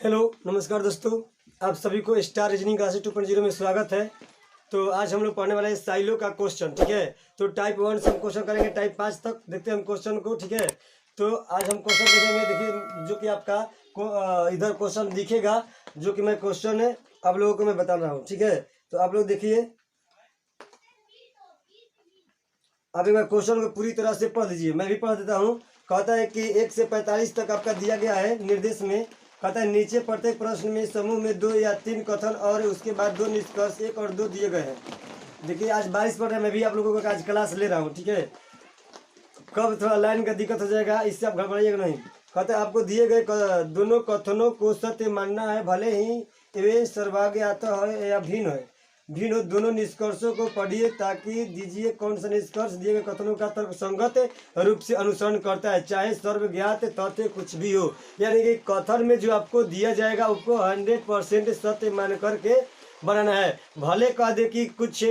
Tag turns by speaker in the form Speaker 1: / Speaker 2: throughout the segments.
Speaker 1: Hello नमस्कार दोस्तों, आप सभी को स्टार रीजनिंग क्लासेस 2.0 में स्वागत है। तो आज हम लोग पढ़ने वाले हैं साइलो का क्वेश्चन। ठीक है, तो टाइप 1 से हम क्वेश्चन करेंगे टाइप 5 तक। देखते हैं हम क्वेश्चन को। ठीक है, तो आज हम क्वेश्चन देखेंगे। देखिए जो कि आपका इधर क्वेश्चन दिखेगा, जो कि मैं क्वेश्चन है आप लोगों को मैं बता रहा हूँ। ठीक है, तो आप लोग देखिए, आप एक बार क्वेश्चन को पूरी तरह से पढ़ लीजिए। मैं भी पढ़ देता हूँ। कहता है कि 1 से 45 तक आपका दिया गया है निर्देश में। कहता है नीचे प्रत्येक प्रश्न में समूह में 2 या 3 कथन और उसके बाद 2 निष्कर्ष 1 और 2 दिए गए हैं। देखिए आज बारिश पड़ रहा है, मैं भी आप लोगों को आज क्लास ले रहा हूँ। ठीक है, कब थोड़ा लाइन का दिक्कत हो जाएगा, इससे आप घबराइएगा नहीं। कहते हैं आपको दिए गए दोनों कथनों को सत्य मानना है, भले ही वे सर्वज्ञात है या भिन्न है। भिन्न हो दोनों निष्कर्षों को पढ़िए ताकि दीजिए कौन सा निष्कर्ष दिए गए कथनों का तर्कसंगत रूप से अनुसरण करता है, चाहे सर्वज्ञात तथ्य कुछ भी हो। यानी कि कथन में जो आपको दिया जाएगा उसको 100% सत्य मान करके बनाना है। भले कह दे कि कुछ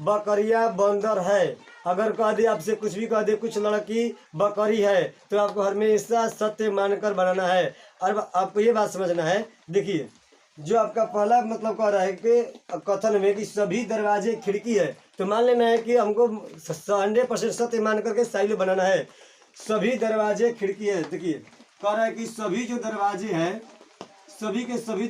Speaker 1: बकरियां बंदर है, अगर कह दे आपसे कुछ भी कह दे कुछ लड़की बकरी है, तो आपको हमेशा सत्य मानकर बनाना है। और आपको ये बात समझना है। देखिए जो आपका पहला मतलब कह रहा है कि कथन में कि सभी दरवाजे खिड़की है, तो मान लेना है कि हमको 100% सत्य मान करके साइलो बनाना है। सभी दरवाजे खिड़की है। देखिए कह रहा है कि सभी जो दरवाजे हैं, सभी के सभी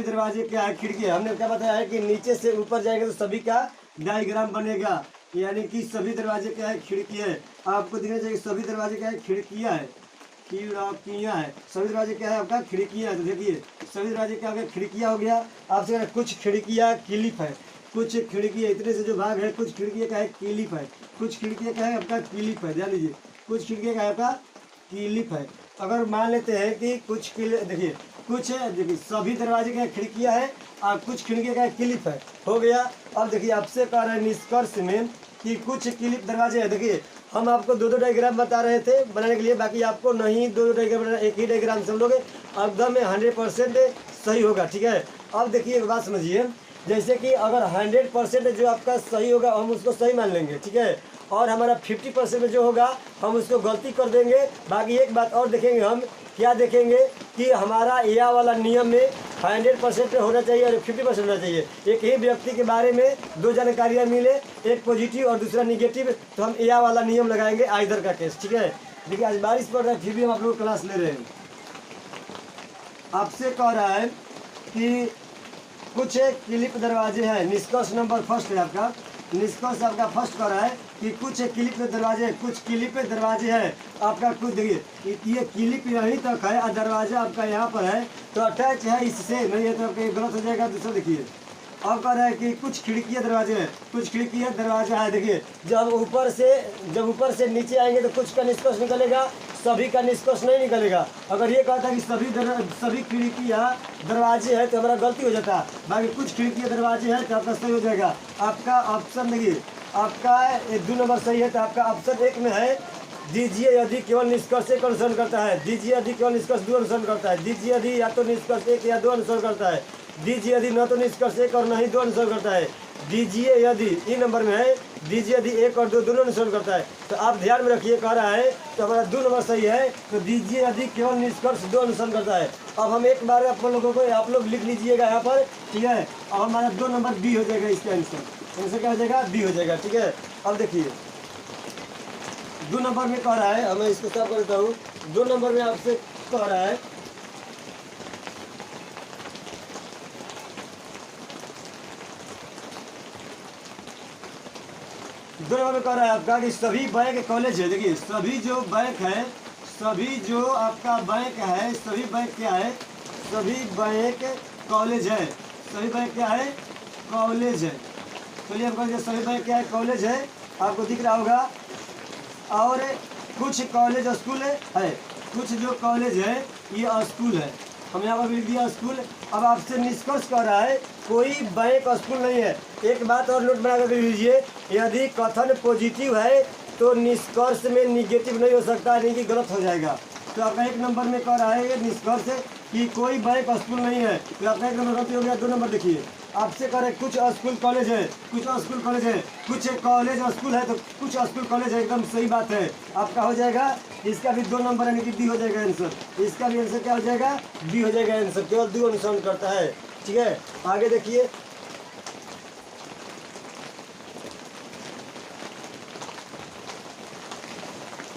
Speaker 1: दरवाजे क्या है, खिड़की है। हमने क्या बताया है कि नीचे से ऊपर जाएंगे तो सभी का डायग्राम बनेगा, यानी कि सभी दरवाजे क्या है, खिड़की है। आपको दिखना चाहिए सभी दरवाजे क्या है, खिड़कियाँ है, खिड़कियाँ है। सभी दरवाजे क्या है आपका, खिड़कियाँ है। तो देखिए सभी दरवाजे क्या हो गया, खिड़कियाँ हो गया। आपसे कुछ खिड़कियाँ क्लिप है, कुछ खिड़कियाँ इतने से जो भाग है, कुछ खिड़कियाँ क्या है, क्लिप है, कुछ खिड़कियाँ क्या है आपका, क्लिप है। ध्यान दीजिए कुछ खिड़कियाँ क्या है आपका, क्लिप है। अगर मान लेते हैं कि कुछ देखिए कुछ देखिए सभी दरवाजे क्या खिड़कियाँ है और कुछ खिड़कियाँ क्या क्लिप है, हो गया। अब देखिए आपसे कह रहे हैं निष्कर्ष में कि कुछ क्लिप दरवाजे है। देखिए हम आपको 2 डायग्राम बता रहे थे बनाने के लिए, बाकी आपको नहीं 2 डायग्राम बनाना, एक ही डायग्राम से हम लोग एकदम 100% सही होगा। ठीक है, अब देखिए एक बात समझिए, जैसे कि अगर 100% जो आपका सही होगा हम उसको सही मान लेंगे। ठीक है, और हमारा 50% में जो होगा हम उसको गलती कर देंगे। बाकी एक बात और देखेंगे, हम क्या देखेंगे कि हमारा यह वाला नियम में 100% होना चाहिए और 50% होना चाहिए। एक ही व्यक्ति के बारे में 2 जानकारियाँ मिले, एक पॉजिटिव और दूसरा निगेटिव, तो हम यह वाला नियम लगाएंगे आइदर का केस। ठीक है, देखिए आज बारिश पड़ रहा है फिर भी हम आप लोग क्लास ले रहे हैं। आपसे कह रहा है कि कुछ क्लिप दरवाजे हैं। निष्कर्ष नंबर फर्स्ट है आपका, निष्कर्ष आपका फर्स्ट कर रहा है कि कुछ क्लिप दरवाजे, कुछ क्लिप दरवाजे हैं आपका। कुछ देखिए ये क्लिप यहीं तक है और दरवाजा आपका यहाँ पर है, तो अटैच है इससे, नहीं है तो गलत हो जाएगा। दूसरा देखिए अब कह रहा है कि कुछ खिड़कियाँ दरवाजे हैं, कुछ खिड़कियाँ दरवाजा है। देखिए जब ऊपर से नीचे आएंगे तो कुछ का निष्कर्ष निकलेगा, सभी का निष्कर्ष नहीं निकलेगा। अगर ये कहता है कि सभी खिड़कियाँ दरवाजे हैं तो हमारा गलती हो जाता है। बाकी कुछ खिड़कियाँ दरवाजे हैं तो आपका सही हो जाएगा। आपका ऑप्शन देखिए आपका 2 नंबर सही है, तो आपका ऑप्शन 1 में है दीजिए यदि केवल निष्कर्ष 1 अनुसरण करता है, दीजिए यदि केवल निष्कर्ष 2 अनुसरण करता है, दीजिए यदि या तो निष्कर्ष 1 या 2 अनुसरण करता है, दीजिए यदि न तो निष्कर्ष 1 और नहीं 2 अनुसरण करता है, दीजिए यदि ई नंबर में है, दीजिए यदि 1 और 2 दोनों अनुसरण करता है। तो आप ध्यान में रखिए, कह रहा है तो हमारा 2 नंबर सही है, तो दीजिए यदि केवल निष्कर्ष 2 अनुसरण करता है। अब हम एक बार आप लोगों को आप लोग लिख लीजिएगा यहाँ पर। ठीक है, अब हमारा 2 नंबर बी हो जाएगा, इसका आंसर क्या हो जाएगा, बी हो जाएगा। ठीक है, अब देखिए 2 नंबर में कह रहा है, मैं इसको साफ कर देता हूँ। 2 नंबर में आपसे कह रहा है 2 नंबर में कह रहा है आपका कि सभी बैंक कॉलेज है। देखिए सभी जो बैंक है, सभी जो आपका बैंक है, सभी बैंक क्या है, सभी बैंक कॉलेज है, सभी बैंक क्या है, कॉलेज है। चलिए हम कहेंगे सभी बैंक क्या है, कॉलेज है, आपको दिख रहा होगा। और कुछ कॉलेज स्कूल है, कुछ जो कॉलेज है ये स्कूल है, हम यहाँ पर लिख दिया स्कूल। अब आपसे निष्कर्ष कर रहा है कोई बैंक स्कूल नहीं है। एक बात और नोट बना कर लीजिए, यदि कथन पॉजिटिव है तो निष्कर्ष में निगेटिव नहीं हो सकता, यानी कि गलत हो जाएगा। तो आपका 1 नंबर में कह रहा है ये निष्कर्ष कि कोई बैंक स्कूल नहीं है, तो आपका 1 नंबर गलती हो गया। 2 नंबर देखिए आपसे कह रहे कुछ स्कूल कॉलेज है, कुछ स्कूल कॉलेज है, कुछ कॉलेज और स्कूल है तो कुछ स्कूल कॉलेज है, एकदम सही बात है। आपका हो जाएगा इसका भी 2 नंबर यानी कि डी हो जाएगा आंसर। इसका भी आंसर क्या हो जाएगा? डी हो जाएगा आंसर। केवल 2 अनुसरण करता है। ठीक है, आगे देखिए।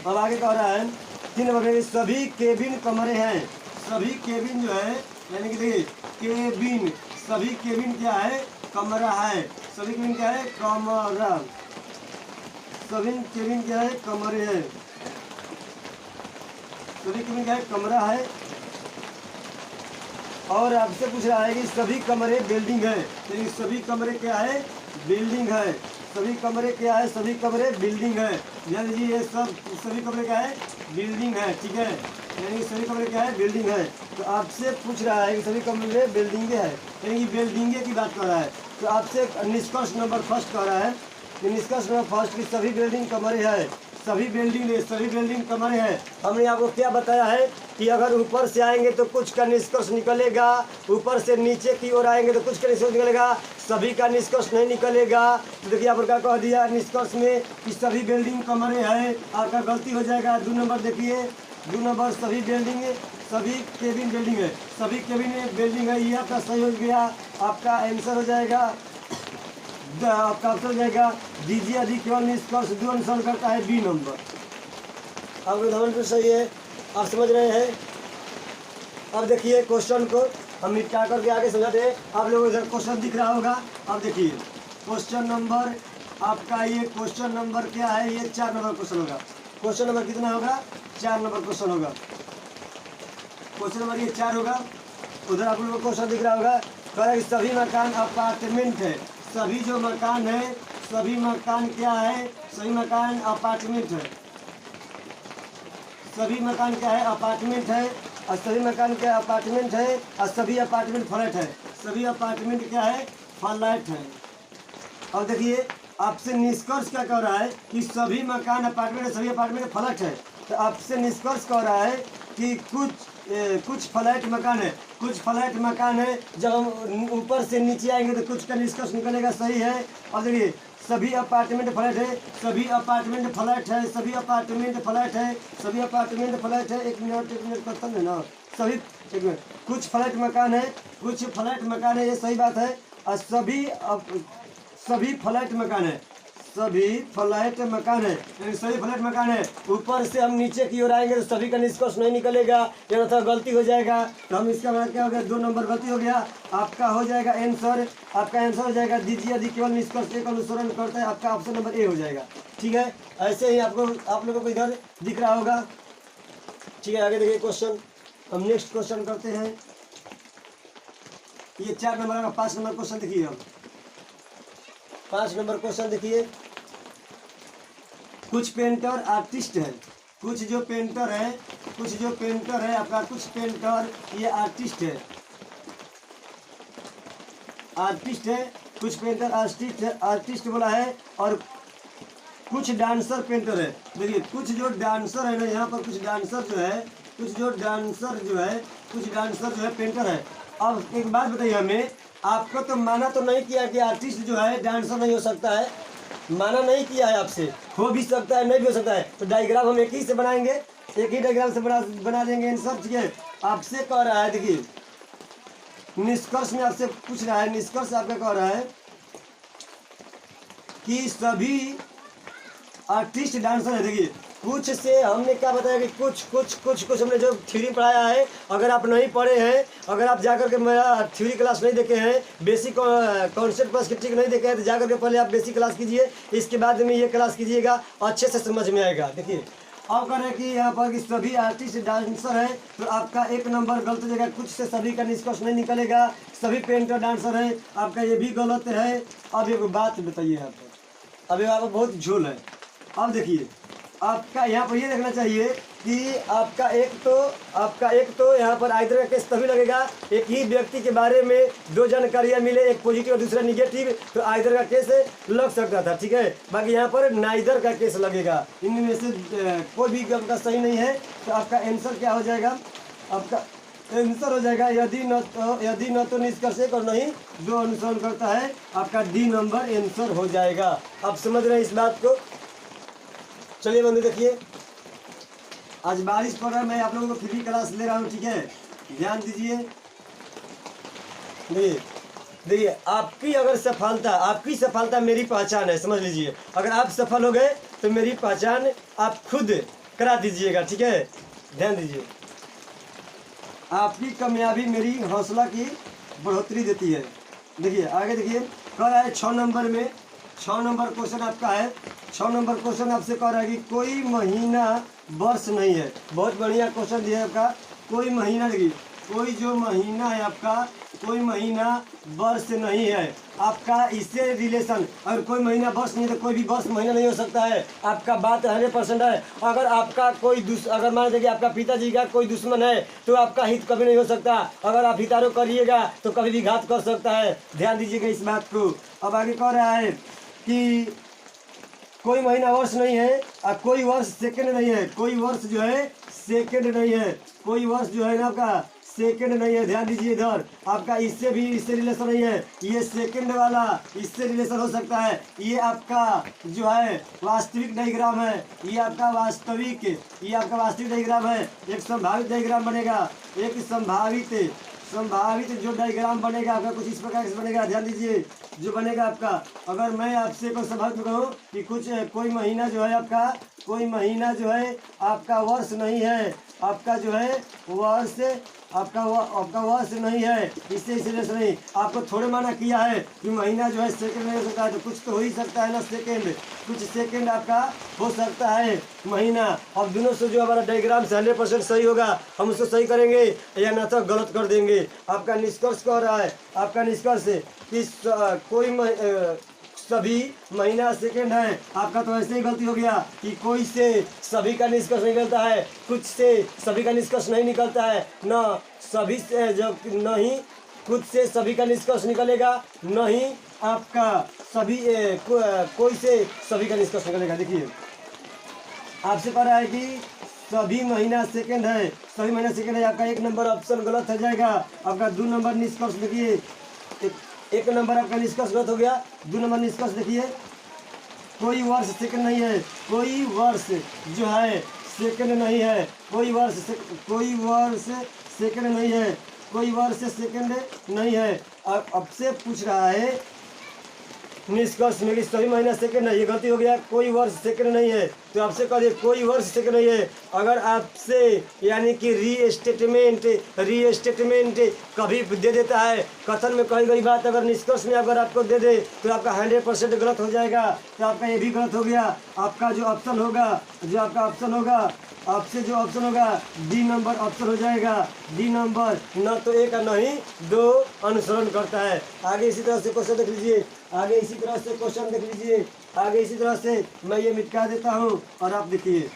Speaker 1: अब आगे कह रहा है 3 नंबर में सभी केबिन कमरे हैं। सभी केबिन जो है यानी कि देखिए केबिन, सभी केबिन क्या है? कमरा है। सभी केबिन क्या है? कमरा। सभी केबिन क्या है? कमरे है। सभी केबिन क्या है? कमरा है। और आपसे पूछ रहा है कि सभी कमरे बिल्डिंग है, तो सभी कमरे क्या है? बिल्डिंग है। सभी कमरे क्या है? सभी कमरे बिल्डिंग है। यानी जी ये सब सभी कमरे क्या है? बिल्डिंग है। ठीक है, यानी सभी कमरे क्या है? बिल्डिंग है। तो आपसे पूछ रहा है कि सभी कमरे बिल्डिंगे है, यानी कि बिल्डिंगे की बात कर रहा है। तो आपसे निष्कर्ष नंबर फर्स्ट कह रहा है कि निष्कर्ष नंबर फर्स्ट की सभी बिल्डिंग कमरे है। सभी बिल्डिंग कमरे हैं। हमने आपको क्या बताया है कि अगर ऊपर से आएंगे तो कुछ का निष्कर्ष निकलेगा, ऊपर से नीचे की ओर आएंगे तो कुछ का निष्कर्ष निकलेगा, सभी का निष्कर्ष नहीं निकलेगा। तो देखिए आप क्या कह दिया निष्कर्ष में कि सभी बिल्डिंग कमरे हैं, आपका गलती हो जाएगा। 2 नंबर देखिए, 2 नंबर सभी बिल्डिंग, सभी केबिन बिल्डिंग है, सभी केबिन बिल्डिंग है, ये आपका सही हो गया। आपका आंसर हो जाएगा, आपका आंसर हो जाएगा दीजिए अधिक केवल निष्कर्ष 2 अनुसरण करता है, बी नंबर। आपका उदाहरण सही है, आप समझ रहे हैं। अब देखिए क्वेश्चन को हम मिटा करके आगे समझाते हैं। आप लोगों को इधर क्वेश्चन दिख रहा होगा। अब देखिए क्वेश्चन नंबर आपका, ये क्वेश्चन नंबर क्या है? ये 4 नंबर क्वेश्चन होगा। क्वेश्चन नंबर कितना होगा? 4 नंबर क्वेश्चन होगा। क्वेश्चन नंबर ये 4 होगा। उधर आप लोगों को क्वेश्चन दिख रहा होगा, कह रहा है कि सभी मकान अपार्टमेंट है। सभी जो मकान है, सभी मकान क्या है? सभी मकान अपार्टमेंट है। सभी मकान क्या है? अपार्टमेंट है। और सभी मकान क्या अपार्टमेंट है, और सभी अपार्टमेंट फ्लैट है। सभी अपार्टमेंट क्या है? फ्लैट है। अब देखिए आपसे निष्कर्ष क्या कह रहा है कि सभी मकान अपार्टमेंट, सभी अपार्टमेंट फ्लैट है। तो आपसे निष्कर्ष कह रहा है कि कुछ फ्लैट मकान है, कुछ फ्लैट मकान है। जब हम ऊपर से नीचे आएंगे तो कुछ का निष्कर्ष निकलेगा, सही है। और देखिए सभी अपार्टमेंट फ्लैट है, सभी अपार्टमेंट फ्लैट है, सभी अपार्टमेंट फ्लैट है, सभी अपार्टमेंट फ्लैट है। एक मिनट करता है ना, सभी एक मिनट, कुछ फ्लैट मकान है, कुछ फ्लैट मकान है, ये सही बात है। और सभी फ्लैट मकान है, सभी फ्लैट मकान है, यानी सभी फ्लैट मकान है। ऊपर से हम नीचे की ओर आएंगे तो सभी का निष्कर्ष नहीं निकलेगा, ये थोड़ा गलती हो जाएगा। तो हम इसका मतलब क्या हो गया? 2 नंबर गलती हो गया। आपका हो जाएगा आंसर, आपका आंसर हो जाएगा दीजिए अधिक केवल निष्कर्ष एक अनुसरण करता है। आपका ऑप्शन नंबर ए हो जाएगा। ठीक है, ऐसे ही आप लोगों को इधर दिख रहा होगा। ठीक है, आगे देखिए क्वेश्चन, हम नेक्स्ट क्वेश्चन करते हैं। ये 4 नंबर का 5 नंबर क्वेश्चन देखिए। हम 5 नंबर क्वेश्चन देखिए। कुछ पेंटर आर्टिस्ट है, कुछ जो पेंटर है आपका, कुछ पेंटर ये आर्टिस्ट है, कुछ पेंटर आर्टिस्ट बोला है। और कुछ डांसर पेंटर है। देखिए कुछ जो डांसर है ना, यहाँ पर कुछ डांसर जो है पेंटर है। अब एक बात बताइए हमें, आपको तो माना तो नहीं किया कि आर्टिस्ट जो है डांसर नहीं हो सकता है, माना नहीं किया है आपसे, हो भी सकता है नहीं भी हो सकता है। तो डायग्राम हम एक ही से बनाएंगे, एक ही डायग्राम से बना देंगे इन सब। ठीक है, आपसे कह रहा है, देखिए निष्कर्ष में आपसे पूछ रहा है, निष्कर्ष आपका कह रहा है कि सभी आर्टिस्ट डांसर है। देखिए कुछ से हमने क्या बताया कि कुछ हमने जो थ्योरी पढ़ाया है, अगर आप नहीं पढ़े हैं, अगर आप जाकर के मेरा थ्योरी क्लास नहीं देखे हैं, बेसिक कॉन्सेप्ट प्लस क्रिटिक नहीं देखे हैं, तो जाकर के पहले आप बेसिक क्लास कीजिए, इसके बाद में ये क्लास कीजिएगा, अच्छे से समझ में आएगा। देखिए अब कह रहे हैं कि यहाँ पर कि सभी आर्टिस्ट डांसर है, तो आपका 1 नंबर गलत हो जाएगा। कुछ से सभी का निष्कर्ष नहीं निकलेगा। सभी पेंटर डांसर है, आपका ये भी गलत है। अब एक बात बताइए यहाँ पर, अब यहाँ पर बहुत झोल है। अब देखिए आपका यहाँ पर ये देखना चाहिए कि आपका एक तो यहाँ पर आइदर का केस तभी लगेगा, एक ही व्यक्ति के बारे में 2 जानकारियाँ मिले, एक पॉजिटिव और दूसरा निगेटिव, तो आइदर का केस लग सकता था। ठीक है, बाकी यहाँ पर नाइदर का केस लगेगा। इनमें से कोई भी आपका सही नहीं है। तो आपका आंसर क्या हो जाएगा? आपका आंसर हो जाएगा यदि न तो निष्कर्ष एक और नहीं जो अनुसरण करता है, आपका डी नंबर आंसर हो जाएगा। आप समझ रहे हैं इस बात को। चलिए बंधु देखिए, आज बारिश पड़ रहा है, मैं आप लोगों को फ्री क्लास ले रहा हूँ, ठीक है, ध्यान दीजिए। देखिए आपकी सफलता मेरी पहचान है, समझ लीजिए। अगर आप सफल हो गए तो मेरी पहचान आप खुद करा दीजिएगा, ठीक है, ध्यान दीजिए। आपकी कामयाबी मेरी हौसला की बढ़ोतरी देती है। देखिए आगे देखिए, कह रहा है 6 नंबर में, 6 नंबर क्वेश्चन आपका है। 6 नंबर क्वेश्चन आपसे कह रहा है कि कोई महीना वर्ष नहीं है। बहुत बढ़िया क्वेश्चन दिया है आपका। कोई महीना, देखिए कोई जो महीना है आपका, कोई महीना वर्ष नहीं है आपका, इससे रिलेशन। अगर कोई महीना वर्ष नहीं है तो कोई भी वर्ष महीना नहीं हो सकता है। आपका बात 100% है। अगर आपका कोई अगर मान लीजिए आपका पिताजी का कोई दुश्मन है तो आपका हित कभी नहीं हो सकता। अगर आप हितारो करिएगा तो कभी भी घात कर सकता है, ध्यान दीजिएगा इस बात को। अब आगे कह रहा है कि कोई महीना वर्ष नहीं है और कोई वर्ष सेकंड नहीं है। कोई वर्ष जो है सेकंड नहीं है, कोई वर्ष जो है ना आपका सेकंड नहीं है, ध्यान दीजिए इधर। आपका इससे रिलेशन नहीं है, ये सेकंड वाला इससे रिलेशन हो सकता है। ये आपका जो है वास्तविक डायग्राम है, ये आपका वास्तविक डायग्राम है। एक संभावित डायग्राम बनेगा, एक संभावित जो डायग्राम बनेगा आपका कुछ इस प्रकार से बनेगा, ध्यान दीजिए। जो बनेगा आपका, अगर मैं आपसे को संभावित कहूँ कि कोई महीना जो है आपका, कोई महीना जो है आपका वर्ष नहीं है, आपका जो है वर्ष आपका वर्ष नहीं है, इससे रिलेशन नहीं। आपको थोड़े माना किया है कि महीना जो है सेकंड नहीं हो सकता है, तो कुछ तो हो ही सकता है ना सेकंड, कुछ सेकंड आपका हो सकता है महीना। अब दोनों से जो हमारा डायग्राम 100% सही होगा, हम उसको सही करेंगे या ना तो गलत कर देंगे। आपका निष्कर्ष कह रहा है, आपका निष्कर्ष कि कोई सभी महीना सेकंड है। आपका तो ऐसे ही गलती हो गया कि कोई से सभी का निष्कर्ष निकलता है, कुछ से सभी का निष्कर्ष नहीं निकलता है, न सभी से जब नहीं खुद से सभी का निष्कर्ष निकलेगा, नहीं आपका सभी कोई से सभी का निष्कर्ष निकलेगा। देखिए आपसे कह रहा है कि सभी महीना सेकंड है, सभी महीना सेकंड है। आपका 1 नंबर ऑप्शन गलत हो जाएगा। आपका 2 नंबर निष्कर्ष देखिए, एक नंबर आपका निष्कर्ष गलत हो गया। 2 नंबर निष्कर्ष देखिए, कोई वर्ष सेकंड नहीं है, कोई वर्ष जो है सेकंड नहीं है, कोई वर्ष सेकंड नहीं है, कोई वर्ष सेकंड नहीं है। अब से पूछ रहा है निष्कर्ष में कि सभी महीना सेकंड है, ये गलती हो गया। कोई वर्ष सेकंड नहीं है, तो आपसे कह दिए कोई वर्ष सेकंड नहीं है। अगर आपसे यानी कि रीस्टेटमेंट कभी दे देता है, कथन में कही गई बात अगर निष्कर्ष में अगर आपको दे दे तो आपका 100% गलत हो जाएगा। तो आपका ये भी गलत हो गया। आपका जो ऑप्शन होगा, आपसे जो ऑप्शन होगा डी नंबर ऑप्शन हो जाएगा। डी नंबर न तो एक और नहीं 2 अनुसरण करता है। आगे इसी तरह से क्वेश्चन देख लीजिए, आगे इसी तरह से मैं ये मिटा देता हूँ और आप देखिए।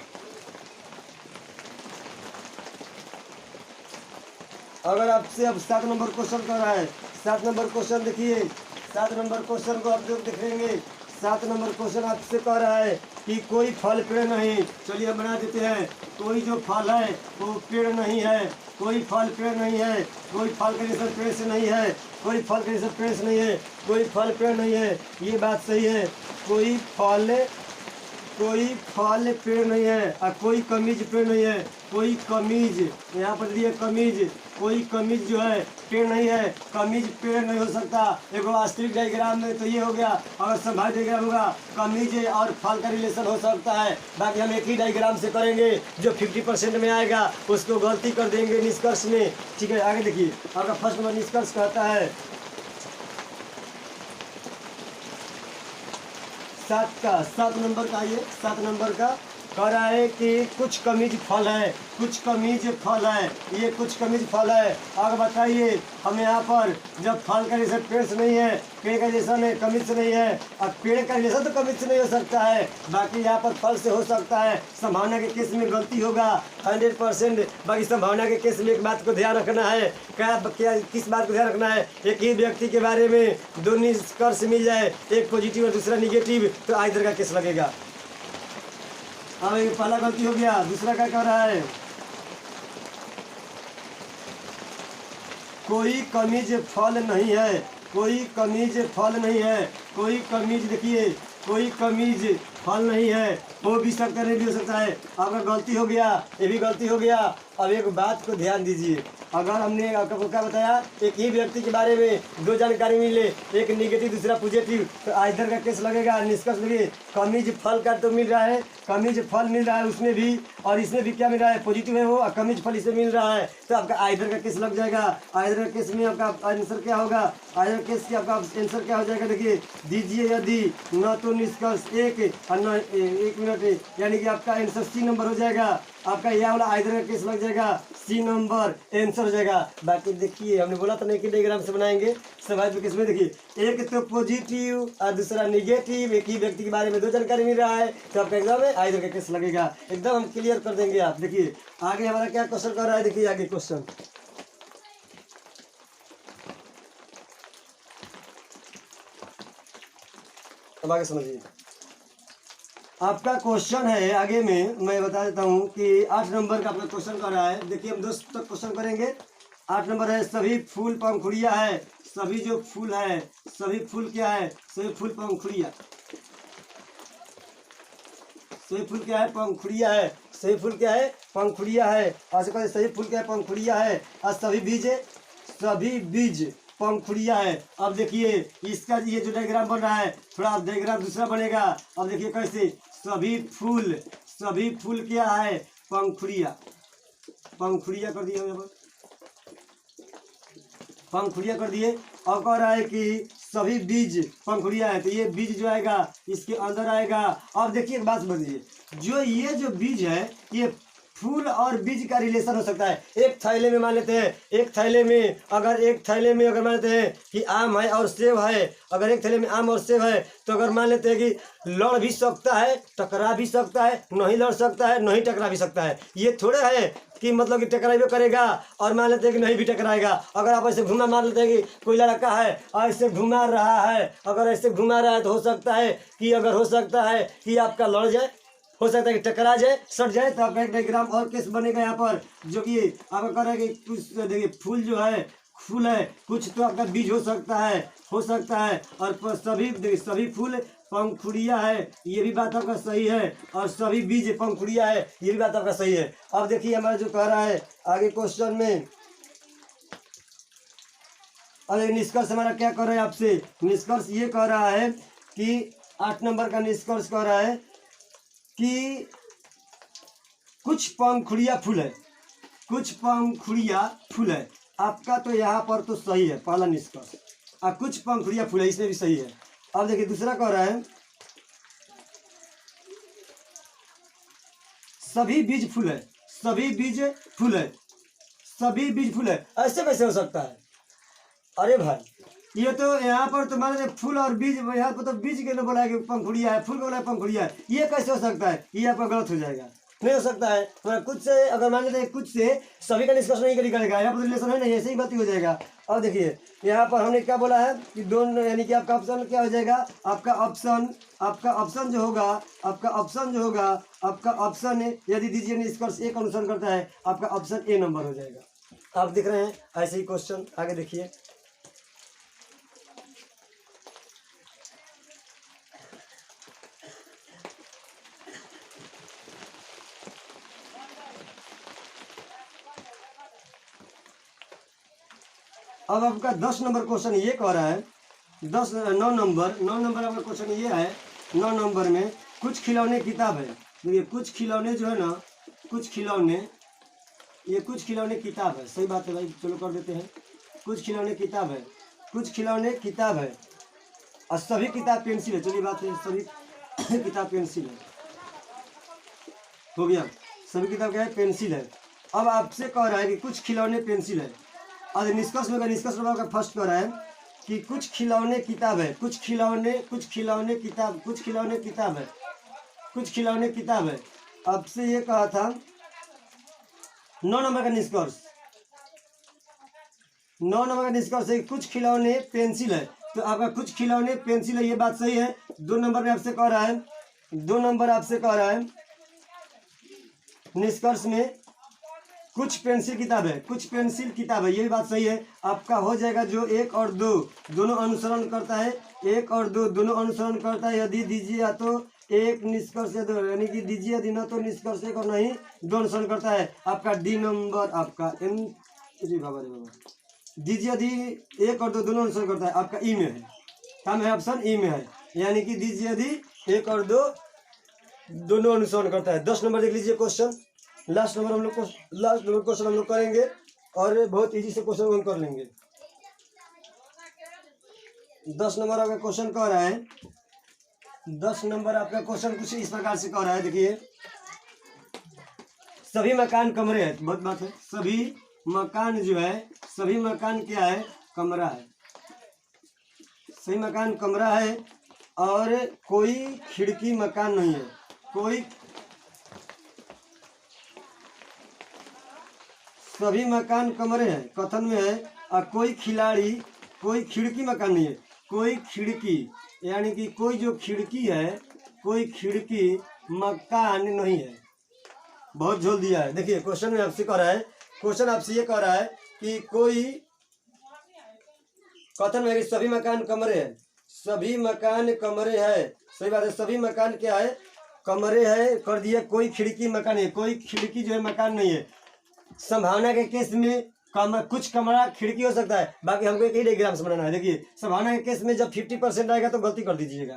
Speaker 1: अगर आपसे अब 7 नंबर क्वेश्चन कर रहा है, 7 नंबर क्वेश्चन देखिए, 7 नंबर क्वेश्चन को आप लोग देखेंगे। 7 नंबर क्वेश्चन आपसे कह रहा है कि कोई फल पेड़ नहीं। चलिए हम बना देते हैं, कोई जो फल है वो पेड़ नहीं है, कोई फल पेड़ नहीं है, कोई फल के जैसा पेड़ से नहीं है, कोई फल के जैसा पेड़ से नहीं है, कोई फल पेड़ नहीं है। ये बात सही है, कोई फल पेड़ नहीं है और कोई कमीज पेड़ नहीं है। कोई कमीज, यहाँ पर दिए कमीज, कोई कमीज जो है पेड़ नहीं है, कमीज पेड़ नहीं हो सकता। एक वास्तविक डायग्राम में तो ये हो गया। अगर संभावित डायग्राम होगा कमीज और फल का रिलेशन हो सकता है। बाकी हम एक ही डायग्राम से करेंगे, जो 50% में आएगा उसको गलती कर देंगे निष्कर्ष में, ठीक है। आगे देखिए, आपका फर्स्ट नंबर निष्कर्ष कहता है 7 नंबर का, ये 7 नंबर का कह रहा है कि कुछ कमीज फल है, कुछ कमीज फल है, ये कुछ कमीज फल है। आगे बताइए, हम यहाँ पर जब फल का जैसा पेड़ से नहीं है, पेड़ का जैसा नहीं कमीज से नहीं है, और पेड़ का जैसा तो कमीज से नहीं हो सकता है, बाकी यहाँ पर फल से हो सकता है। संभावना के केस में गलती होगा 100%। बाकी संभावना के केस में एक बात को ध्यान रखना है, क्या किस बात को ध्यान रखना है, एक ही व्यक्ति के बारे में 2 निष्कर्ष मिल जाए, एक पॉजिटिव और दूसरा निगेटिव, तो आइदर का केस लगेगा। अब पहला गलती हो गया। दूसरा क्या कह रहा है, कोई कमीज फल नहीं है, कोई कमीज फल नहीं है, कोई कमीज देखिए, कोई कमीज फल नहीं है, हो भी सकता नहीं भी हो सकता है। अगर गलती हो गया, ये भी गलती हो गया। अब एक बात को ध्यान दीजिए, अगर हमने आपको क्या बताया, एक ही व्यक्ति के बारे में दो जानकारी मिले, एक निगेटिव दूसरा पॉजिटिव, तो आइदर का केस लगेगा। निष्कर्ष लगे कमीज फल का तो मिल रहा है, कमीज फल मिल रहा है उसमें भी, और इसमें भी क्या मिल रहा है, पॉजिटिव है वो, और कमीज फल इसे मिल रहा है, तो आपका आइदर का केस लग जाएगा। आइदर का केस में आपका आंसर क्या होगा, आइदर केस की आपका आंसर क्या हो जाएगा, देखिए दीजिए यदि, न तो निष्कर्ष एक और न एक मिनट, यानी कि आपका आंसर सी नंबर हो जाएगा। आपका यह वाला आइदर का केस लग जाएगा, सी नंबर आंसर हो जाएगा। बाकी देखिए हमने बोला था नहीं कि डायग्राम से बनाएंगे, स्वाभाविक केस में देखिए एक तो पॉजिटिव और दूसरा निगेटिव, एक ही व्यक्ति के बारे में दो जानकारी मिल रहा है, तो आपका एग्जाम में आइदर का केस लगेगा। एकदम हम क्लियर कर देंगे। आप देखिए आगे हमारा क्या क्वेश्चन कर रहा है, देखिए आगे क्वेश्चन, अब आगे समझिए। आपका क्वेश्चन है आगे में, मैं बता देता हूँ कि 8 नंबर का आपका क्वेश्चन कर रहा है। देखिए हम 2 तक क्वेश्चन करेंगे। 8 नंबर है, सभी फूल पंखुड़िया है, सभी जो फूल है, सभी फूल क्या है, सभी फूल पंखुड़िया, सभी फूल क्या है, पंखुड़िया है, सभी फूल क्या है, पंखुड़िया है। और सभी फूल क्या है, पंखुड़िया है, और सभी बीज, सभी बीज पंखुड़िया है। अब देखिए इसका ये जो डायग्राम बन रहा है, थोड़ा डायग्राम दूसरा बनेगा। अब देखिए कैसे, सभी फूल क्या है, पंखुड़िया, पंखुड़िया कर दिए, पंखुड़िया कर दिए। और कह रहा है कि सभी बीज पंखुड़िया है, तो ये बीज जो आएगा इसके अंदर आएगा। अब देखिए एक बात समझिए, जो ये जो बीज है, ये फूल और बीज का रिलेशन हो सकता है। एक थैले में मान लेते हैं, एक थैले में अगर मान लेते हैं कि आम है और सेब है, अगर एक थैले में आम और सेब है, तो अगर मान लेते हैं कि लड़ भी सकता है, टकरा भी सकता है, नहीं लड़ सकता है, नहीं टकरा भी सकता है। ये थोड़े है कि मतलब कि टकराइबे करेगा, और मान लेते हैं कि नहीं भी टकराएगा। अगर आप ऐसे घुमा मान लेते हैं कि कोई लड़का है और ऐसे घुमा रहा है, अगर ऐसे घुमा रहा है तो हो सकता है कि आपका लड़ जाए, हो सकता है कि टकरा जाए, सट जाए। तो आपका एक डायग्राम और केस बनेगा यहाँ पर, जो कि आपका कह रहा है कि कुछ देखिए फूल जो है, फूल है, कुछ तो आपका बीज हो सकता है, और सभी फूल पंखुड़िया है, ये भी बात आपका सही है, और सभी बीज पंखुड़िया है, ये भी बात आपका सही है। अब देखिए हमारा जो कह रहा है आगे क्वेश्चन में, और निष्कर्ष हमारा क्या कर रहा है आपसे, निष्कर्ष ये कह रहा है कि 8 नंबर का निष्कर्ष कह रहा है कि कुछ पंखुड़िया फूल है, कुछ पंखुड़िया फूल है। आपका तो यहाँ पर तो सही है पहला निष्कर्ष, और कुछ पंखुड़िया फूल है, इसमें भी सही है। अब देखिए दूसरा कह रहा है सभी बीज फूल है, सभी बीज फूल है, सभी बीज फूल है। ऐसे कैसे हो सकता है, अरे भाई ये तो यहाँ पर तो मान लीजिए फूल और बीज, यहाँ पर तो बीज के लिए बोला है कि पंखुड़िया है, फूल को बोला है पंखुड़िया है, ये कैसे हो सकता है, ये आपका गलत हो जाएगा, नहीं हो सकता है। तो कुछ से अगर मान लेते हैं कुछ से सभी का निष्कर्ष नहीं करेगा, यहाँ पर रिलेशन है नहीं, ऐसे ही बात ही हो जाएगा। अब देखिए यहाँ पर हमने क्या बोला है कि दोनों, यानी कि आपका ऑप्शन क्या हो जाएगा, आपका ऑप्शन आपका ऑप्शन यदि दीजिए निष्कर्ष एक अनुसरण करता है, आपका ऑप्शन ए नंबर हो जाएगा। आप देख रहे हैं ऐसे ही क्वेश्चन, आगे देखिए। अब आपका 10 नंबर क्वेश्चन ये कह रहा है, 9 नंबर आपका क्वेश्चन ये है। 9 नंबर में कुछ खिलौने किताब है। देखिए कुछ खिलौने जो है ना, कुछ खिलौने किताब है, सही बात है भाई, चलो कर देते हैं। कुछ खिलौने किताब है, कुछ खिलौने किताब है, और सभी किताब पेंसिल है। चलिए बात है, सभी किताब पेंसिल है, हो गया, सभी किताब क्या है, पेंसिल है। अब आपसे कह रहा है कि कुछ खिलौने पेंसिल है, और निष्कर्ष में का फर्स्ट कह रहा है कि कुछ खिलौने किताब है, कुछ खिलौने किताब है। आपसे ये कहा था 9 नंबर का निष्कर्ष, 9 नंबर का निष्कर्ष है कुछ खिलौने पेंसिल है, तो आपका कुछ खिलौने पेंसिल है, ये बात सही है। 2 नंबर में आपसे कह रहा है, 2 नंबर आपसे कह रहा है निष्कर्ष में कुछ पेंसिल किताब है, कुछ पेंसिल किताब है, ये भी बात सही है। आपका हो जाएगा जो 1 और 2 दोनों अनुसरण करता है, 1 और 2 दोनों अनुसरण करता है। यदि दीजिए या तो एक निष्कर्ष या दो, यानी कि दीजिए यदि न तो निष्कर्ष एक और नहीं दो अनुसरण करता है। आपका डी नंबर आपका एम, रे बाबा दीजिए यदि 1 और 2 दोनों अनुसरण करता है, आपका ई में है, काम है ऑप्शन ई में है, यानी कि दीजिए यदि 1 और 2 दोनों अनुसरण करता है। 10 नंबर देख लीजिए क्वेश्चन, लास्ट नंबर क्वेश्चन हम लोग करेंगे और बहुत इजी से क्वेश्चन हम कर लेंगे। 10 नंबर आपका क्वेश्चन कह रहा है, 10 नंबर आपका क्वेश्चन कुछ इस प्रकार से कह रहा है। देखिए, सभी मकान कमरे हैं, बहुत बात है, सभी मकान जो है, सभी मकान क्या है, कमरा है, सही मकान कमरा है और कोई खिड़की मकान नहीं है, कोई सभी मकान कमरे हैं कथन में है और कोई खिलाड़ी, कोई खिड़की मकान नहीं है, कोई खिड़की यानी कि कोई जो खिड़की है, कोई खिड़की मकान नहीं है। बहुत झोल दिया है। देखिए क्वेश्चन में आपसे कह रहा है, क्वेश्चन आपसे ये कह रहा है कि कोई कथन में सभी मकान कमरे हैं, सभी मकान कमरे है, सही बात है, सभी मकान क्या है, कमरे है, कर दिया कोई खिड़की मकान है, कोई खिड़की जो है मकान नहीं है। संभावना के केस में कुछ कमरा खिड़की हो सकता है, बाकी हमको एक ही डायग्राम से बनाना है। देखिए संभावना के केस में जब 50% आएगा तो गलती कर दीजिएगा,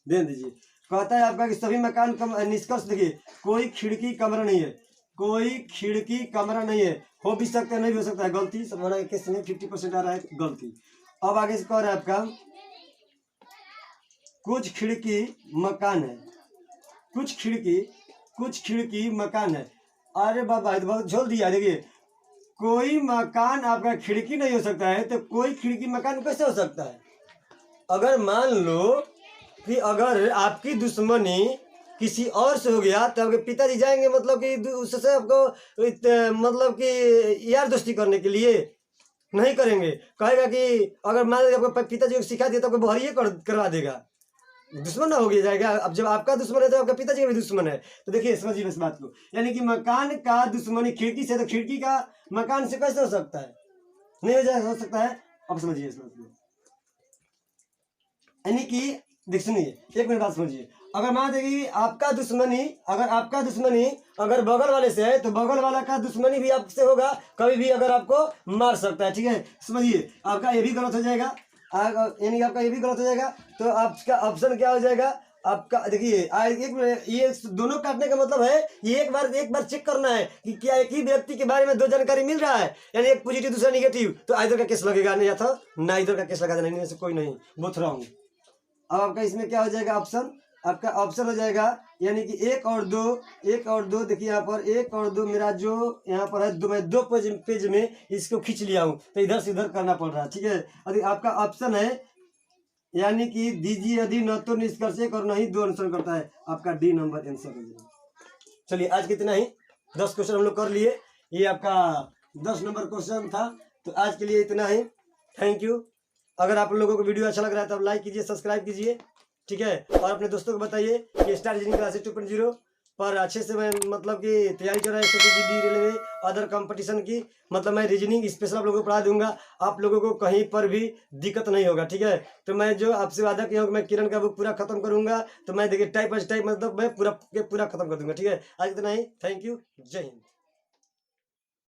Speaker 1: दे दीजिए। कहता है आपका कि सभी मकान निष्कर्ष देखिए, कोई खिड़की कमरा नहीं है, कोई खिड़की कमरा नहीं है, हो भी सकता है नहीं भी हो सकता है, गलती। संभावना के केस में 50% आ रहा है, गलती। अब आगे से कह रहा है आपका कुछ खिड़की मकान है, कुछ खिड़की मकान है। अरे बाबा बहुत झोल दिया। देखिए कोई मकान आपका खिड़की नहीं हो सकता है, तो कोई खिड़की मकान कैसे हो सकता है? अगर मान लो कि अगर आपकी दुश्मनी किसी और से हो गया तो आपके पिताजी जाएंगे मतलब कि उससे आपको मतलब कि यार दोस्ती करने के लिए नहीं करेंगे, कहेगा कि अगर मान लीजिए आपको पिताजी को सिखा दिया तो आपको बहरिए करवा देगा, दुश्मन ना हो गया जाएगा। अब जब आपका दुश्मन है तो आपका पिताजी का भी दुश्मन है। तो देखिए समझिए इस बात को, यानी कि मकान का दुश्मनी खिड़की से, तो खिड़की का मकान से कैसे हो सकता है? नहीं हो सकता है। अब समझिए इस बात को, यानी कि देख सुनिए, एक मिनट बात समझिए। अगर मान देखिए आपका दुश्मनी, अगर बगल वाले से है तो बगल वाला का दुश्मनी भी आपसे होगा, कभी भी अगर आपको मार सकता है। ठीक है, समझिए आपका ये भी गलत हो जाएगा, यानी आपका ये भी गलत हो जाएगा। तो आपका ऑप्शन क्या हो जाएगा आपका? देखिए ये दोनों काटने का मतलब है ये एक बार चेक करना है कि क्या एक ही व्यक्ति के बारे में दो जानकारी मिल रहा है, यानी एक पॉजिटिव दूसरा नेगेटिव, तो इधर का केस लगेगा, नहीं था ना इधर का केस लगा देना, नहीं से कोई नहीं, बोथ रॉन्ग। अब आपका इसमें क्या हो जाएगा ऑप्शन? आपका ऑप्शन हो जाएगा यानी कि 1 और 2। देखिए यहाँ पर 1 और 2 मेरा जो यहाँ पर है, मैं 2 पेज में इसको खींच लिया हूँ, तो इधर से इधर करना पड़ रहा है। ठीक है, अभी आपका ऑप्शन है यानी कि दीजिए यदि न तो निष्कर्ष एक और नहीं 2 अनुसरण करता है, आपका डी नंबर आंसर हो जाएगा। चलिए आज कितना ही 10 क्वेश्चन हम लोग कर लिए, ये आपका 10 नंबर क्वेश्चन था। तो आज के लिए इतना ही, थैंक यू। अगर आप लोगों को वीडियो अच्छा लग रहा है तो आप लाइक कीजिए, सब्सक्राइब कीजिए, ठीक है, और अपने दोस्तों को बताइए कि स्टार रीजनिंग क्लासेस 2.0 पर अच्छे से मैं मतलब कि तैयारी चल रहा है, SSC, रेलवे, अदर कंपटीशन की, मतलब मैं रीजनिंग स्पेशल आप लोगों को पढ़ा दूंगा, आप लोगों को कहीं पर भी दिक्कत नहीं होगा। ठीक है, तो मैं जो आपसे वादा किया हूँ मैं किरण का बुक पूरा खत्म करूंगा, तो मैं देखिए टाइप मतलब मैं पूरा खत्म कर दूंगा। ठीक है, आज इतना ही, थैंक यू, जय हिंद।